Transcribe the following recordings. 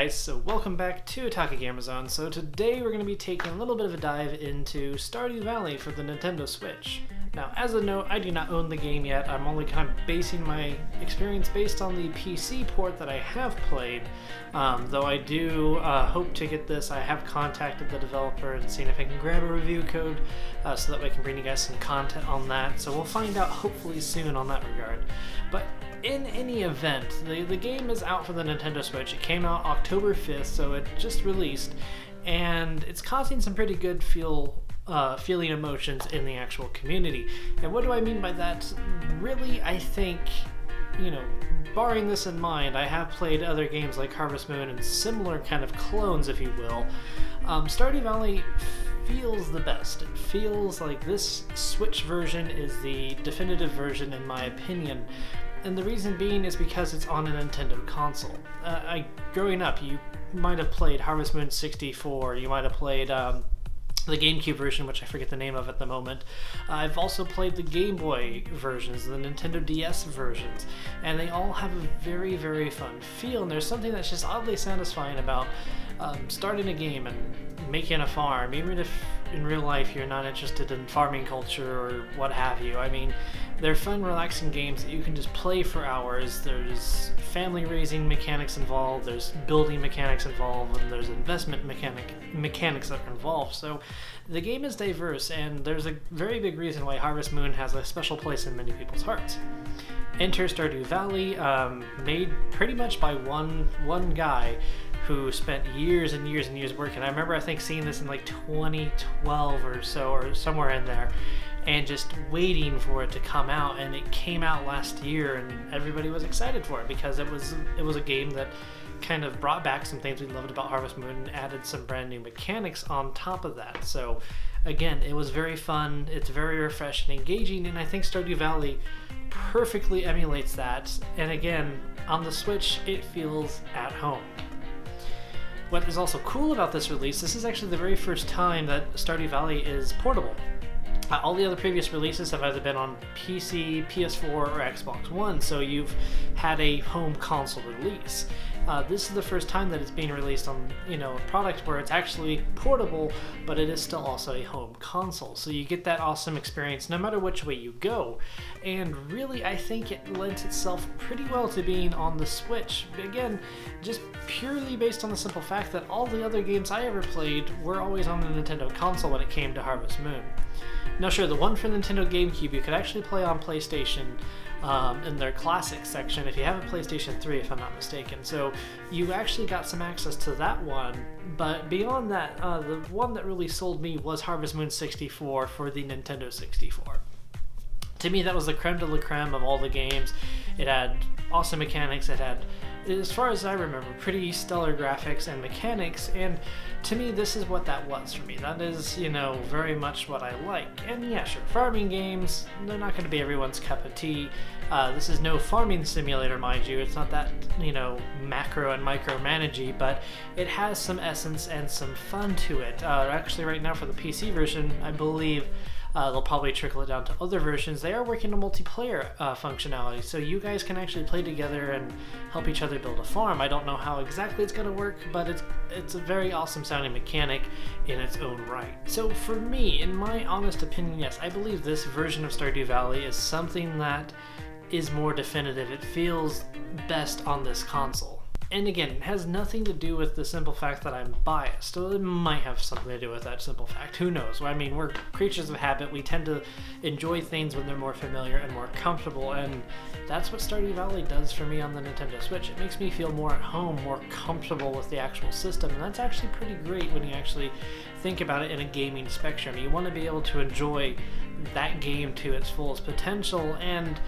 guys, so welcome back to Ataka Gamerzone. So today we're going to be taking a little bit of a dive into Stardew Valley for the Nintendo Switch. Now, as a note, I do not own the game yet. I'm only kind of basing my experience based on the PC port that I have played. Though I do hope to get this. I have contacted the developer and seen if I can grab a review code so that I can bring you guys some content on that. So we'll find out hopefully soon on that regard. But in any event, the game is out for the Nintendo Switch. It came out October 5th, so it just released, and it's causing some pretty good feeling emotions in the actual community. And what do I mean by that? Really, I think, barring this in mind, I have played other games like Harvest Moon and similar kind of clones, if you will. Stardew Valley feels the best. It feels like this Switch version is the definitive version, in my opinion. And the reason being is because it's on a Nintendo console. Growing up, you might have played Harvest Moon 64, you might have played the GameCube version, which I forget the name of at the moment. I've also played the Game Boy versions, the Nintendo DS versions, and they all have a very, very fun feel, and there's something that's just oddly satisfying about starting a game and making a farm, even if in real life you're not interested in farming culture or what have you. I mean, they're fun, relaxing games that you can just play for hours. There's family raising mechanics involved, there's building mechanics involved, and there's investment mechanics that are involved. So the game is diverse, and there's a very big reason why Harvest Moon has a special place in many people's hearts. Enter Stardew Valley, made pretty much by one guy who spent years and years and years working. I remember, I think, seeing this in like 2012 or so, or somewhere in there, and just waiting for it to come out. And it came out last year, and everybody was excited for it because it was a game that kind of brought back some things we loved about Harvest Moon and added some brand new mechanics on top of that. So again, it was very fun, it's very refreshing, engaging, and I think Stardew Valley perfectly emulates that. And again, on the Switch, it feels at home. What is also cool about this release, this is actually the very first time that Stardew Valley is portable. All the other previous releases have either been on PC, PS4, or Xbox One, so you've had a home console release. This is the first time that it's being released on, a product where it's actually portable, but it is still also a home console. So you get that awesome experience no matter which way you go. And really, I think it lends itself pretty well to being on the Switch. Again, just purely based on the simple fact that all the other games I ever played were always on the Nintendo console when it came to Harvest Moon. Now sure, the one for Nintendo GameCube you could actually play on PlayStation in their Classics section if you have a PlayStation 3, if I'm not mistaken. So you actually got some access to that one, but beyond that, the one that really sold me was Harvest Moon 64 for the Nintendo 64. To me, that was the creme de la creme of all the games. It had awesome mechanics, it had, as far as I remember, pretty stellar graphics and mechanics, and to me, this is what that was for me. That is, very much what I like. And yeah, sure, farming games, they're not going to be everyone's cup of tea. This is no farming simulator, mind you. It's not that, macro and micromanagey, but it has some essence and some fun to it. Actually, right now for the PC version, I believe they'll probably trickle it down to other versions. They are working on multiplayer functionality, so you guys can actually play together and help each other build a farm. I don't know how exactly it's going to work, but it's a very awesome sounding mechanic in its own right. So for me, in my honest opinion, yes, I believe this version of Stardew Valley is something that is more definitive. It feels best on this console. And again, it has nothing to do with the simple fact that I'm biased. So it might have something to do with that simple fact. Who knows? I mean, we're creatures of habit. We tend to enjoy things when they're more familiar and more comfortable, and that's what Stardew Valley does for me on the Nintendo Switch. It makes me feel more at home, more comfortable with the actual system, and that's actually pretty great when you actually think about it in a gaming spectrum. You want to be able to enjoy that game to its fullest potential, and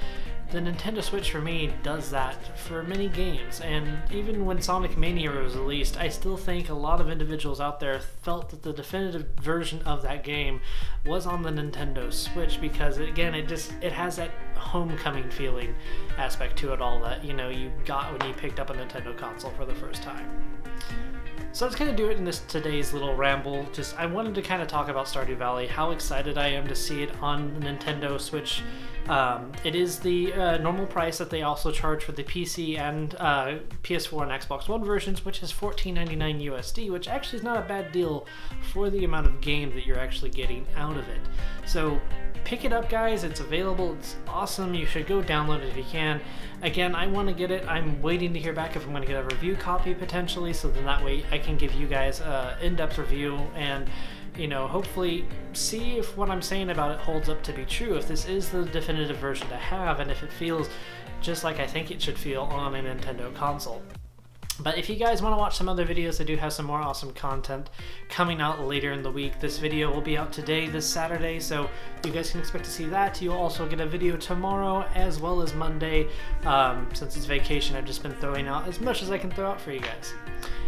the Nintendo Switch for me does that for many games. And even when Sonic Mania was released, I still think a lot of individuals out there felt that the definitive version of that game was on the Nintendo Switch, because again, it has that homecoming feeling aspect to it all that you got when you picked up a Nintendo console for the first time. So let's kind of do it in today's little ramble. I wanted to kind of talk about Stardew Valley, how excited I am to see it on the Nintendo Switch. It is the normal price that they also charge for the PC and PS4 and Xbox One versions, which is $14.99 USD, which actually is not a bad deal for the amount of game that you're actually getting out of it. So pick it up, guys. It's available. It's awesome. You should go download it if you can. Again, I want to get it. I'm waiting to hear back if I'm going to get a review copy potentially, so then that way I can give you guys an in-depth review and, you know, hopefully see if what I'm saying about it holds up to be true, if this is the definitive version to have, and if it feels just like I think it should feel on a Nintendo console. But if you guys want to watch some other videos, I do have some more awesome content coming out later in the week. This video will be out today, this Saturday, so you guys can expect to see that. You'll also get a video tomorrow as well as Monday. Since it's vacation, I've just been throwing out as much as I can throw out for you guys.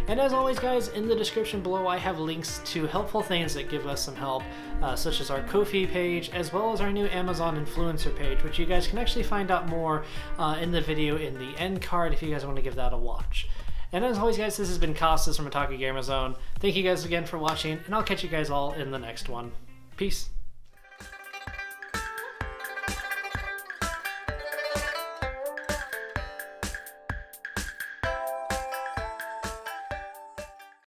And as always, guys, in the description below I have links to helpful things that give us some help, such as our Ko-fi page, as well as our new Amazon influencer page, which you guys can actually find out more in the video in the end card if you guys want to give that a watch. And as always, guys, this has been Costas from Otaku Gamer Zone. Thank you guys again for watching, and I'll catch you guys all in the next one. Peace.